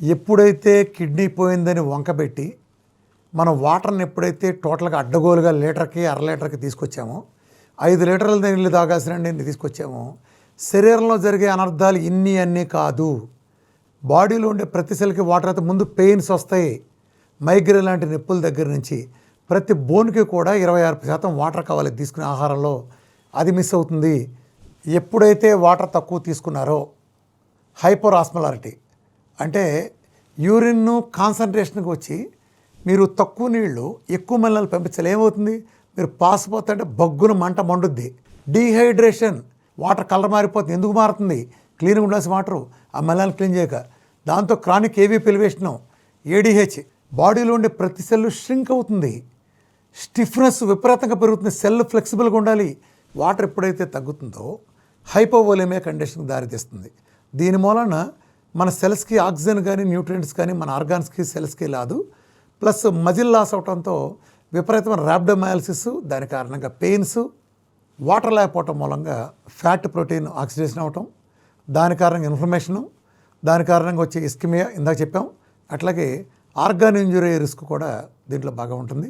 ఎప్పుడైతే కిడ్నీ పోయిందని వంకబెట్టి మనం వాటర్ని ఎప్పుడైతే టోటల్గా అడ్డగోలుగా లీటర్కి అర లీటర్కి తీసుకొచ్చామో 5 లీటర్ల నీళ్ళు తాగాల్సిన నీళ్ళు తీసుకొచ్చామో శరీరంలో జరిగే అనర్థాలు ఇన్ని అన్నీ కాదు. బాడీలో ఉండే ప్రతి సెల్కి వాటర్ అయితే ముందు పెయిన్స్ వస్తాయి. మైగ్రేన్ లాంటి నొప్పుల దగ్గర నుంచి ప్రతి బోన్కి కూడా 26% వాటర్ కావాలి తీసుకునే ఆహారంలో, అది మిస్ అవుతుంది. ఎప్పుడైతే వాటర్ తక్కువ తీసుకున్నారో హైపర్ ఆస్మలారిటీ అంటే యూరిన్ కాన్సన్ట్రేషన్కి వచ్చి మీరు తక్కువ నీళ్లు ఎక్కువ మల్లలు పంపించాలి. ఏమవుతుంది, మీరు పాస్ పోతుంటే బగ్గున మంట మండుద్ది. డీహైడ్రేషన్, వాటర్ కలర్ మారిపోతుంది. ఎందుకు మారుతుంది? క్లీన్గా ఉండాల్సిన వాటరు ఆ మల్లాన్ని క్లీన్ చేయక. దాంతో క్రానిక్ ఏవీ ఎలివేషను, ఏడిహెచ్, బాడీలో ఉండే ప్రతి సెల్ ష్రింక్ అవుతుంది. స్టిఫ్నెస్ విపరీతంగా పెరుగుతుంది. సెల్ ఫ్లెక్సిబుల్గా ఉండాలి. వాటర్ ఎప్పుడైతే తగ్గుతుందో హైపోవోలేమియా కండిషన్కి దారితీస్తుంది. దీని మూలన మన సెల్స్కి ఆక్సిజన్ కానీ న్యూట్రియంట్స్ కానీ మన ఆర్గాన్స్కి సెల్స్కి రాదు. ప్లస్ మజిల్ లాస్ అవడంతో విపరీతమైన ర్యాబ్డోమయాలసిస్, దాని కారణంగా పెయిన్స్, వాటర్ లేకపోవటం మూలంగా ఫ్యాట్ ప్రోటీన్ ఆక్సిడేషన్ అవటం, దాని కారణంగా ఇన్ఫ్లమేషను, దాని కారణంగా వచ్చే ఇస్కిమియా ఇందాక చెప్పాం. అట్లాగే ఆర్గాన్ ఇంజురీ రిస్క్ కూడా దీంట్లో బాగా ఉంటుంది.